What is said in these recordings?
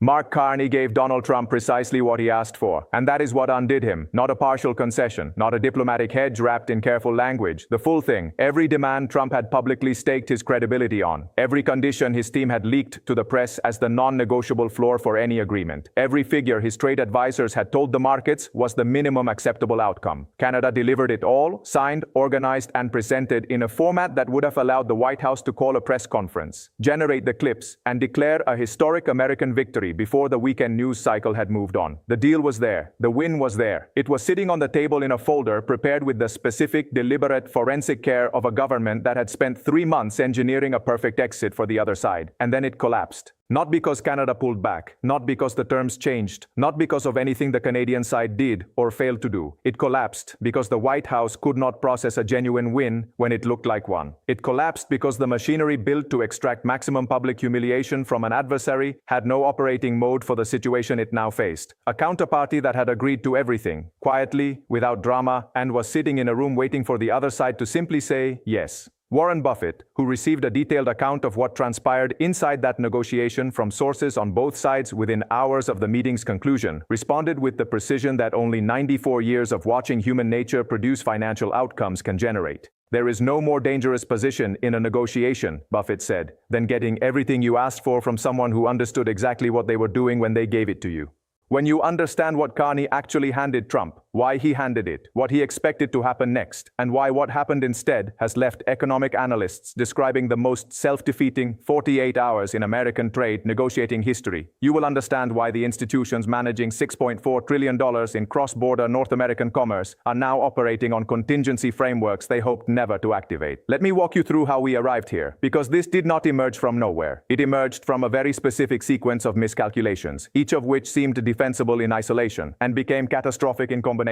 Mark Carney gave Donald Trump precisely what he asked for, and that is what undid him. Not a partial concession, not a diplomatic hedge wrapped in careful language. The full thing. Every demand Trump had publicly staked his credibility on. Every condition his team had leaked to the press as the non-negotiable floor for any agreement. Every figure his trade advisors had told the markets was the minimum acceptable outcome. Canada delivered it all, signed, organized, and presented in a format that would have allowed the White House to call a press conference, generate the clips, and declare a historic American victory before the weekend news cycle had moved on. The deal was there. The win was there. It was sitting on the table in a folder prepared with the specific, deliberate, forensic care of a government that had spent 3 months engineering a perfect exit for the other side. And then it collapsed. Not because Canada pulled back, not because the terms changed, not because of anything the Canadian side did or failed to do. It collapsed because the White House could not process a genuine win when it looked like one. It collapsed because the machinery built to extract maximum public humiliation from an adversary had no operating mode for the situation it now faced. A counterparty that had agreed to everything, quietly, without drama, and was sitting in a room waiting for the other side to simply say yes. Warren Buffett, who received a detailed account of what transpired inside that negotiation from sources on both sides within hours of the meeting's conclusion, responded with the precision that only 94 years of watching human nature produce financial outcomes can generate. "There is no more dangerous position in a negotiation," Buffett said, "than getting everything you asked for from someone who understood exactly what they were doing when they gave it to you." When you understand what Carney actually handed Trump, why he handed it, what he expected to happen next, and why what happened instead has left economic analysts describing the most self-defeating 48 hours in American trade negotiating history, you will understand why the institutions managing $6.4 trillion in cross-border North American commerce are now operating on contingency frameworks they hoped never to activate. Let me walk you through how we arrived here, because this did not emerge from nowhere. It emerged from a very specific sequence of miscalculations, each of which seemed defensible in isolation, and became catastrophic in combination.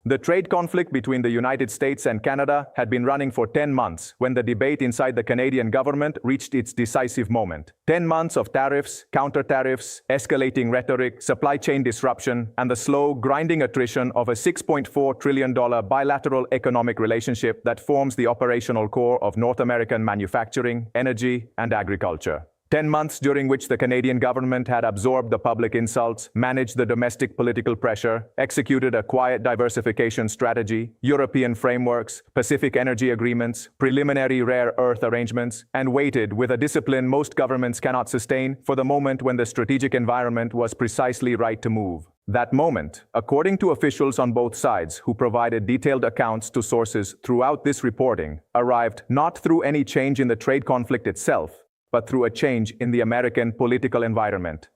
The trade conflict between the United States and Canada had been running for 10 months when the debate inside the Canadian government reached its decisive moment. 10 months of tariffs, counter-tariffs, escalating rhetoric, supply chain disruption, and the slow, grinding attrition of a $6.4 trillion bilateral economic relationship that forms the operational core of North American manufacturing, energy, and agriculture. 10 months during which the Canadian government had absorbed the public insults, managed the domestic political pressure, executed a quiet diversification strategy, European frameworks, Pacific energy agreements, preliminary rare earth arrangements, and waited with a discipline most governments cannot sustain for the moment when the strategic environment was precisely right to move. That moment, according to officials on both sides who provided detailed accounts to sources throughout this reporting, arrived not through any change in the trade conflict itself, but through a change in the American political environment.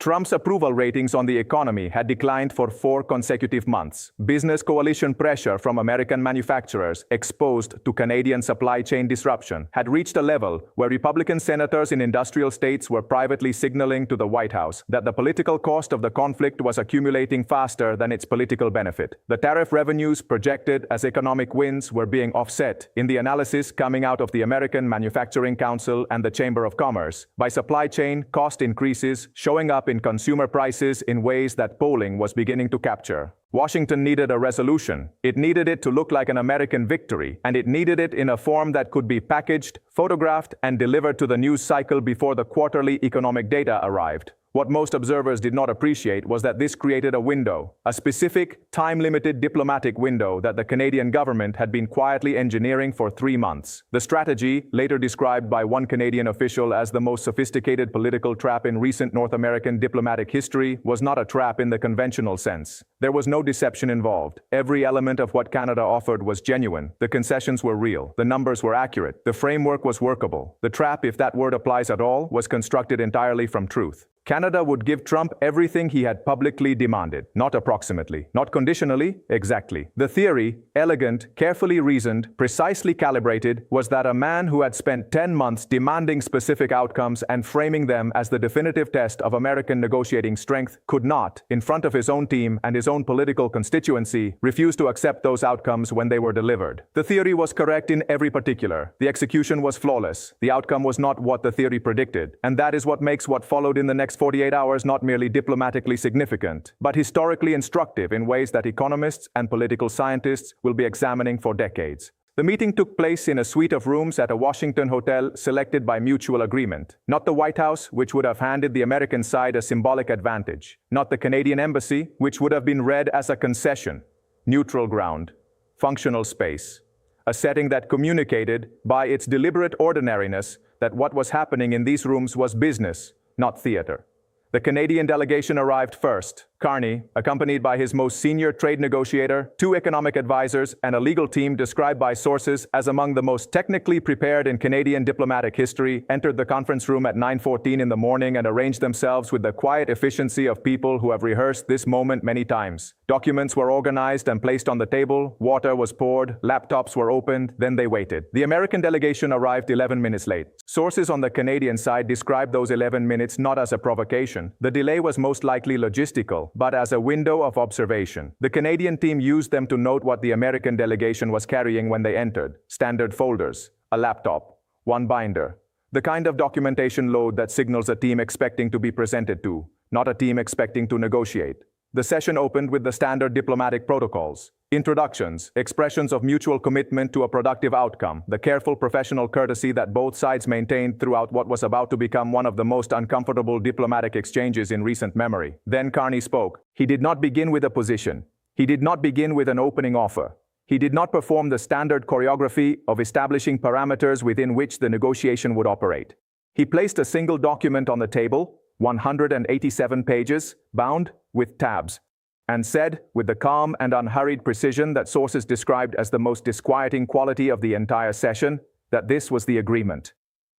Trump's approval ratings on the economy had declined for 4 consecutive months. Business coalition pressure from American manufacturers exposed to Canadian supply chain disruption had reached a level where Republican senators in industrial states were privately signaling to the White House that the political cost of the conflict was accumulating faster than its political benefit. The tariff revenues projected as economic wins were being offset, in the analysis coming out of the American Manufacturing Council and the Chamber of Commerce, by supply chain cost increases showing up in consumer prices in ways that polling was beginning to capture. Washington needed a resolution. It needed it to look like an American victory, and it needed it in a form that could be packaged, photographed, and delivered to the news cycle before the quarterly economic data arrived. What most observers did not appreciate was that this created a window, a specific, time-limited diplomatic window that the Canadian government had been quietly engineering for 3 months. The strategy, later described by one Canadian official as the most sophisticated political trap in recent North American diplomatic history, was not a trap in the conventional sense. There was no deception involved. Every element of what Canada offered was genuine. The concessions were real. The numbers were accurate. The framework was workable. The trap, if that word applies at all, was constructed entirely from truth. Canada would give Trump everything he had publicly demanded, not approximately, not conditionally, exactly. The theory, elegant, carefully reasoned, precisely calibrated, was that a man who had spent 10 months demanding specific outcomes and framing them as the definitive test of American negotiating strength could not, in front of his own team and his own political constituency, refuse to accept those outcomes when they were delivered. The theory was correct in every particular. The execution was flawless. The outcome was not what the theory predicted. And that is what makes what followed in the next 48 hours not merely diplomatically significant, but historically instructive in ways that economists and political scientists will be examining for decades. The meeting took place in a suite of rooms at a Washington hotel selected by mutual agreement. Not the White House, which would have handed the American side a symbolic advantage. Not the Canadian embassy, which would have been read as a concession. Neutral ground. Functional space. A setting that communicated, by its deliberate ordinariness, that what was happening in these rooms was business, not theater. The Canadian delegation arrived first. Carney, accompanied by his most senior trade negotiator, 2 economic advisors, and a legal team described by sources as among the most technically prepared in Canadian diplomatic history, entered the conference room at 9:14 in the morning and arranged themselves with the quiet efficiency of people who have rehearsed this moment many times. Documents were organized and placed on the table, water was poured, laptops were opened, then they waited. The American delegation arrived 11 minutes late. Sources on the Canadian side described those 11 minutes not as a provocation. The delay was most likely logistical, but as a window of observation. The Canadian team used them to note what the American delegation was carrying when they entered. Standard folders, a laptop, 1 binder. The kind of documentation load that signals a team expecting to be presented to, not a team expecting to negotiate. The session opened with the standard diplomatic protocols. Introductions, expressions of mutual commitment to a productive outcome, the careful professional courtesy that both sides maintained throughout what was about to become one of the most uncomfortable diplomatic exchanges in recent memory. Then Carney spoke. He did not begin with a position. He did not begin with an opening offer. He did not perform the standard choreography of establishing parameters within which the negotiation would operate. He placed a single document on the table, 187 pages, bound with tabs, and said, with the calm and unhurried precision that sources described as the most disquieting quality of the entire session, that this was the agreement.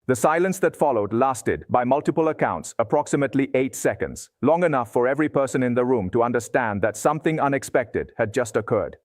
The silence that followed lasted, by multiple accounts, approximately 8 seconds, long enough for every person in the room to understand that something unexpected had just occurred.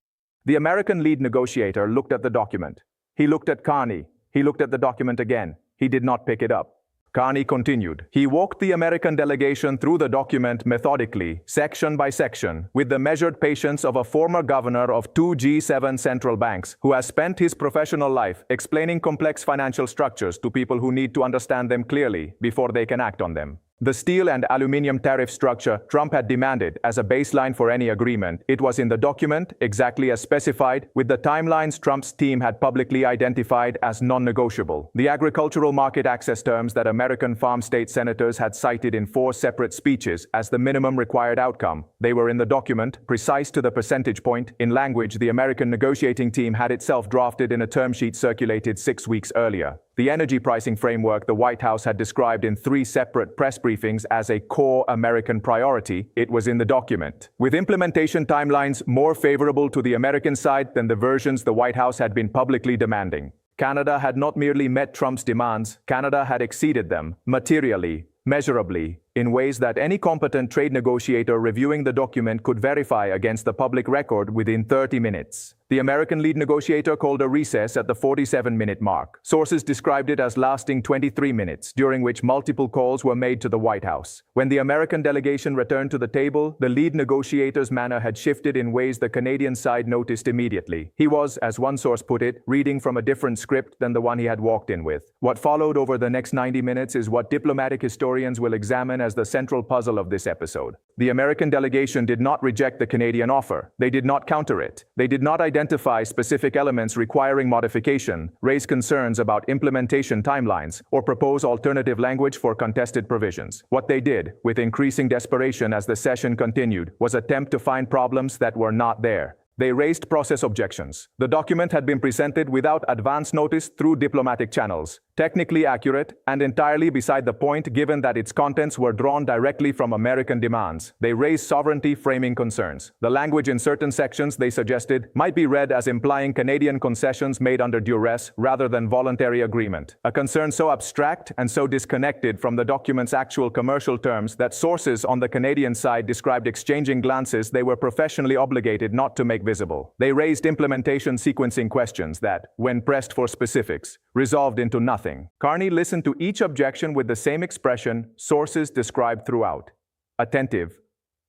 The American lead negotiator looked at the document. He looked at Carney. He looked at the document again. He did not pick it up. Carney continued. He walked the American delegation through the document methodically, section by section, with the measured patience of a former governor of 2 G7 central banks who has spent his professional life explaining complex financial structures to people who need to understand them clearly before they can act on them. The steel and aluminum tariff structure Trump had demanded as a baseline for any agreement, it was in the document, exactly as specified, with the timelines Trump's team had publicly identified as non-negotiable. The agricultural market access terms that American farm state senators had cited in 4 separate speeches as the minimum required outcome, they were in the document, precise to the percentage point, in language the American negotiating team had itself drafted in a term sheet circulated 6 weeks earlier. The energy pricing framework the White House had described in 3 separate press briefings as a core American priority, it was in the document. With implementation timelines more favorable to the American side than the versions the White House had been publicly demanding. Canada had not merely met Trump's demands, Canada had exceeded them, materially, measurably, in ways that any competent trade negotiator reviewing the document could verify against the public record within 30 minutes. The American lead negotiator called a recess at the 47-minute mark. Sources described it as lasting 23 minutes, during which multiple calls were made to the White House. When the American delegation returned to the table, the lead negotiator's manner had shifted in ways the Canadian side noticed immediately. He was, as one source put it, reading from a different script than the one he had walked in with. What followed over the next 90 minutes is what diplomatic historians will examine as the central puzzle of this episode. The American delegation did not reject the Canadian offer. They did not counter it. They did not identify specific elements requiring modification, raise concerns about implementation timelines, or propose alternative language for contested provisions. What they did, with increasing desperation as the session continued, was attempt to find problems that were not there. They raised process objections. The document had been presented without advance notice through diplomatic channels, technically accurate and entirely beside the point given that its contents were drawn directly from American demands. They raised sovereignty-framing concerns. The language in certain sections, they suggested, might be read as implying Canadian concessions made under duress rather than voluntary agreement. A concern so abstract and so disconnected from the document's actual commercial terms that sources on the Canadian side described exchanging glances they were professionally obligated not to make visible. They raised implementation sequencing questions that, when pressed for specifics, resolved into nothing. Carney listened to each objection with the same expression sources described throughout. Attentive,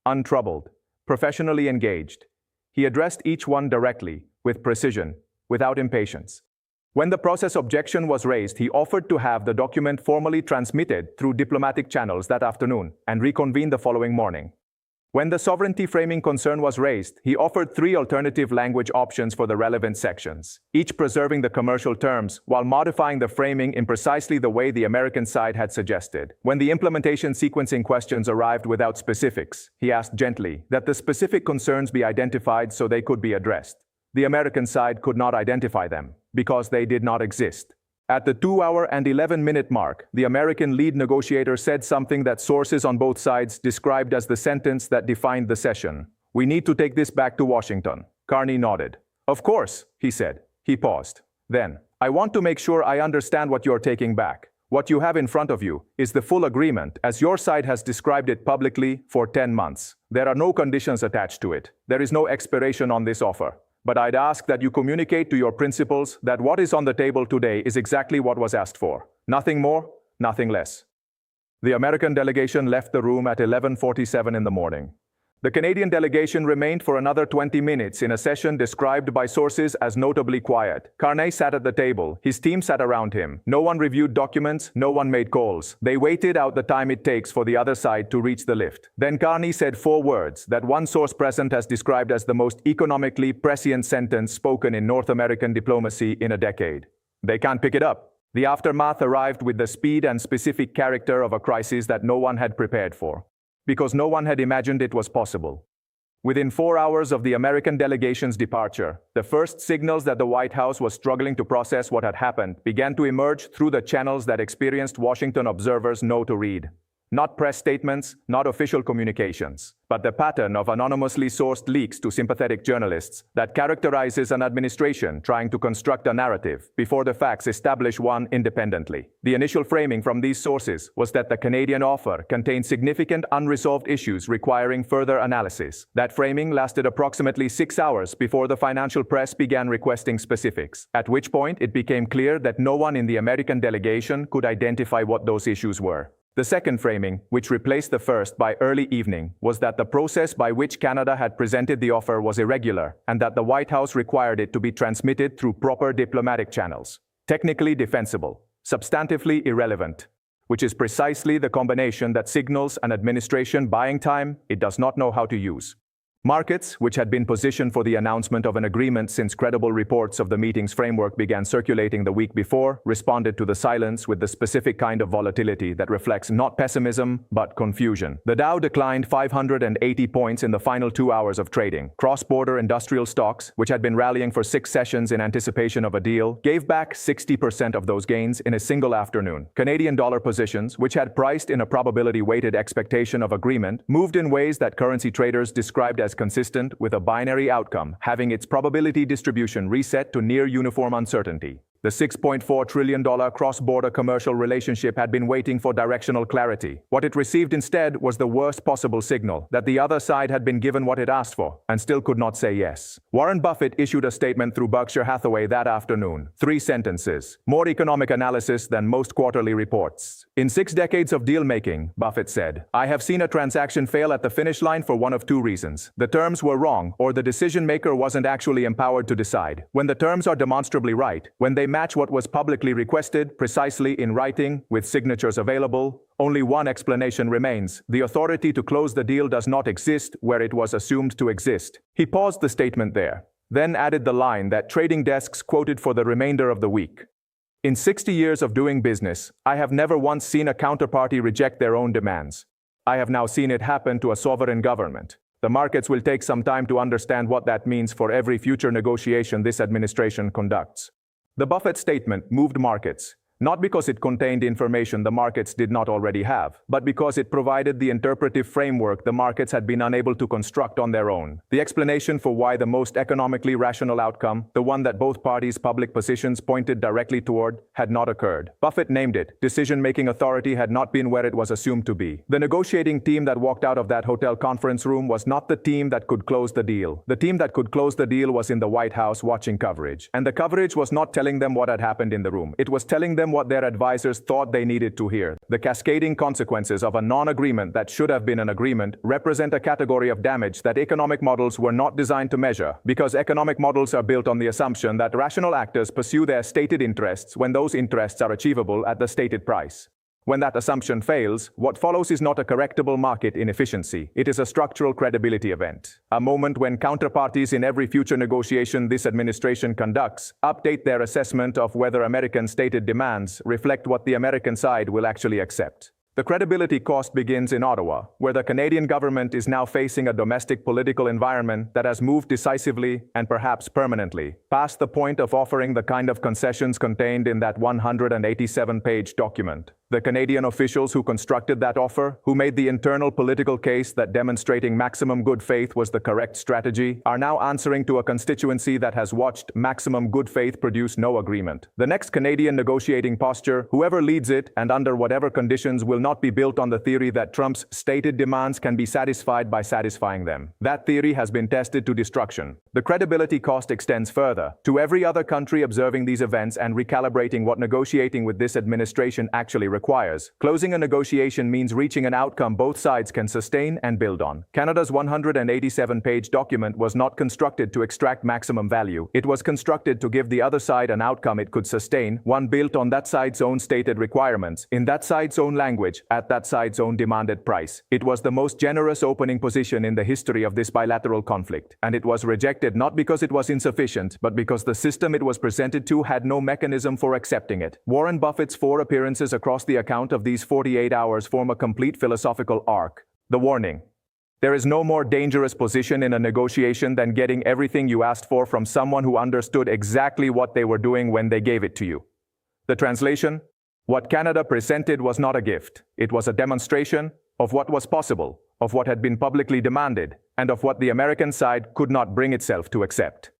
untroubled, professionally engaged. He addressed each one directly, with precision, without impatience. When the process objection was raised, he offered to have the document formally transmitted through diplomatic channels that afternoon and reconvene the following morning. When the sovereignty framing concern was raised, he offered 3 alternative language options for the relevant sections, each preserving the commercial terms while modifying the framing in precisely the way the American side had suggested. When the implementation sequencing questions arrived without specifics, he asked gently that the specific concerns be identified so they could be addressed. The American side could not identify them because they did not exist. At the 2-hour and 11-minute mark, the American lead negotiator said something that sources on both sides described as the sentence that defined the session. "We need to take this back to Washington." Carney nodded. "Of course," he said. He paused. Then, "I want to make sure I understand what you're taking back. What you have in front of you is the full agreement, as your side has described it publicly, for 10 months. There are no conditions attached to it. There is no expiration on this offer. But I'd ask that you communicate to your principals that what is on the table today is exactly what was asked for. Nothing more, nothing less." The American delegation left the room at 11:47 in the morning. The Canadian delegation remained for another 20 minutes in a session described by sources as notably quiet. Carney sat at the table. His team sat around him. No one reviewed documents, no one made calls. They waited out the time it takes for the other side to reach the lift. Then Carney said 4 words that one source present has described as the most economically prescient sentence spoken in North American diplomacy in a decade. "They can't pick it up." The aftermath arrived with the speed and specific character of a crisis that no one had prepared for, because no one had imagined it was possible. Within 4 hours of the American delegation's departure, the first signals that the White House was struggling to process what had happened began to emerge through the channels that experienced Washington observers know to read. Not press statements, not official communications, but the pattern of anonymously sourced leaks to sympathetic journalists that characterizes an administration trying to construct a narrative before the facts establish one independently. The initial framing from these sources was that the Canadian offer contained significant unresolved issues requiring further analysis. That framing lasted approximately 6 hours before the financial press began requesting specifics, at which point it became clear that no one in the American delegation could identify what those issues were. The second framing, which replaced the first by early evening, was that the process by which Canada had presented the offer was irregular, and that the White House required it to be transmitted through proper diplomatic channels. Technically defensible, substantively irrelevant, which is precisely the combination that signals an administration buying time it does not know how to use. Markets, which had been positioned for the announcement of an agreement since credible reports of the meeting's framework began circulating the week before, responded to the silence with the specific kind of volatility that reflects not pessimism, but confusion. The Dow declined 580 points in the final 2 hours of trading. Cross-border industrial stocks, which had been rallying for 6 sessions in anticipation of a deal, gave back 60% of those gains in a single afternoon. Canadian dollar positions, which had priced in a probability-weighted expectation of agreement, moved in ways that currency traders described as consistent with a binary outcome, having its probability distribution reset to near uniform uncertainty. The $6.4 trillion cross-border commercial relationship had been waiting for directional clarity. What it received instead was the worst possible signal, that the other side had been given what it asked for, and still could not say yes. Warren Buffett issued a statement through Berkshire Hathaway that afternoon. 3 sentences. More economic analysis than most quarterly reports. "In 6 decades of deal-making," Buffett said, "I have seen a transaction fail at the finish line for one of 2 reasons. The terms were wrong, or the decision-maker wasn't actually empowered to decide. When the terms are demonstrably right, when they match what was publicly requested, precisely in writing, with signatures available, only one explanation remains. The authority to close the deal does not exist where it was assumed to exist." He paused the statement there, then added the line that trading desks quoted for the remainder of the week. "In 60 years of doing business, I have never once seen a counterparty reject their own demands. I have now seen it happen to a sovereign government. The markets will take some time to understand what that means for every future negotiation this administration conducts." The Buffett statement moved markets, not because it contained information the markets did not already have, but because it provided the interpretive framework the markets had been unable to construct on their own. The explanation for why the most economically rational outcome, the one that both parties' public positions pointed directly toward, had not occurred. Buffett named it. Decision-making authority had not been where it was assumed to be. The negotiating team that walked out of that hotel conference room was not the team that could close the deal. The team that could close the deal was in the White House watching coverage. And the coverage was not telling them what had happened in the room. It was telling them what their advisors thought they needed to hear. The cascading consequences of a non-agreement that should have been an agreement represent a category of damage that economic models were not designed to measure, because economic models are built on the assumption that rational actors pursue their stated interests when those interests are achievable at the stated price. When that assumption fails, what follows is not a correctable market inefficiency. It is a structural credibility event. A moment when counterparties in every future negotiation this administration conducts update their assessment of whether American stated demands reflect what the American side will actually accept. The credibility cost begins in Ottawa, where the Canadian government is now facing a domestic political environment that has moved decisively and perhaps permanently past the point of offering the kind of concessions contained in that 187-page document. The Canadian officials who constructed that offer, who made the internal political case that demonstrating maximum good faith was the correct strategy, are now answering to a constituency that has watched maximum good faith produce no agreement. The next Canadian negotiating posture, whoever leads it and under whatever conditions, will not be built on the theory that Trump's stated demands can be satisfied by satisfying them. That theory has been tested to destruction. The credibility cost extends further to every other country observing these events and recalibrating what negotiating with this administration actually requires. Closing a negotiation means reaching an outcome both sides can sustain and build on. Canada's 187-page document was not constructed to extract maximum value. It was constructed to give the other side an outcome it could sustain, one built on that side's own stated requirements, in that side's own language, at that side's own demanded price. It was the most generous opening position in the history of this bilateral conflict, and it was rejected not because it was insufficient, but because the system it was presented to had no mechanism for accepting it. Warren Buffett's 4 appearances across the account of these 48 hours form a complete philosophical arc. The warning. There is no more dangerous position in a negotiation than getting everything you asked for from someone who understood exactly what they were doing when they gave it to you. The translation? What Canada presented was not a gift. It was a demonstration of what was possible, of what had been publicly demanded, and of what the American side could not bring itself to accept.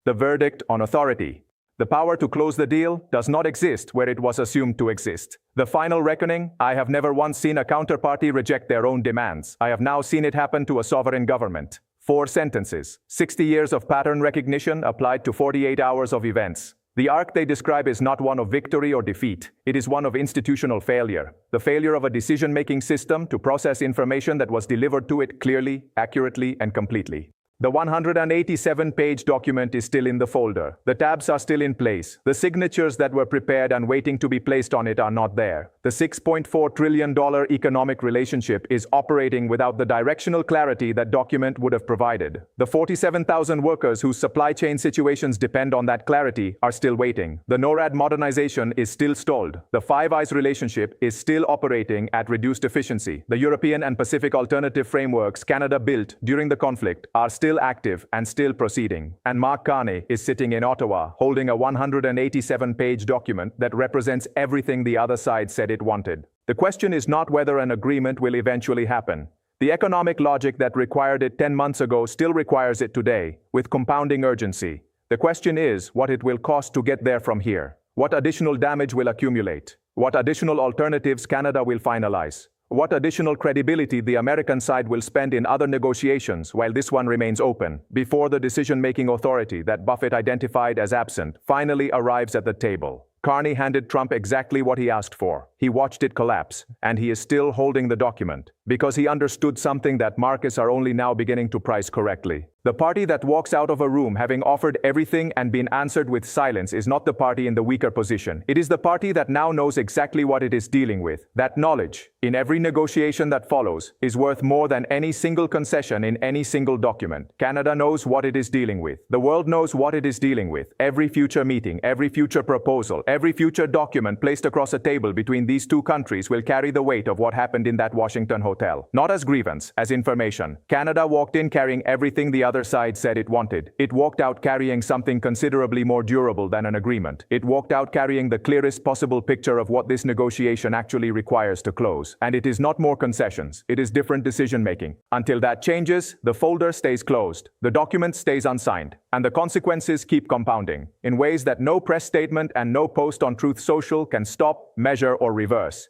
The verdict on authority. The power to close the deal does not exist where it was assumed to exist. The final reckoning, I have never once seen a counterparty reject their own demands. I have now seen it happen to a sovereign government. 4 sentences, 60 years of pattern recognition applied to 48 hours of events. The arc they describe is not one of victory or defeat. It is one of institutional failure. The failure of a decision-making system to process information that was delivered to it clearly, accurately, and completely. The 187-page document is still in the folder. The tabs are still in place. The signatures that were prepared and waiting to be placed on it are not there. The $6.4 trillion economic relationship is operating without the directional clarity that document would have provided. The 47,000 workers whose supply chain situations depend on that clarity are still waiting. The NORAD modernization is still stalled. The Five Eyes relationship is still operating at reduced efficiency. The European and Pacific alternative frameworks Canada built during the conflict are still active and still proceeding. And Mark Carney is sitting in Ottawa holding a 187-page document that represents everything the other side said it wanted. The question is not whether an agreement will eventually happen. The economic logic that required it 10 months ago still requires it today, with compounding urgency. The question is what it will cost to get there from here. What additional damage will accumulate? What additional alternatives Canada will finalize? What additional credibility the American side will spend in other negotiations while this one remains open, before the decision-making authority that Buffett identified as absent finally arrives at the table. Carney handed Trump exactly what he asked for. He watched it collapse, and he is still holding the document, because he understood something that markets are only now beginning to price correctly. The party that walks out of a room having offered everything and been answered with silence is not the party in the weaker position. It is the party that now knows exactly what it is dealing with. That knowledge, in every negotiation that follows, is worth more than any single concession in any single document. Canada knows what it is dealing with. The world knows what it is dealing with. Every future meeting, every future proposal, every future document placed across a table between these two countries will carry the weight of what happened in that Washington hotel. Not as grievance, as information. Canada walked in carrying everything the other side said it wanted. It walked out carrying something considerably more durable than an agreement. It walked out carrying the clearest possible picture of what this negotiation actually requires to close. And it is not more concessions. It is different decision-making. Until that changes, the folder stays closed. The document stays unsigned. And the consequences keep compounding in ways that no press statement and no post on Truth Social can stop, measure, or reverse.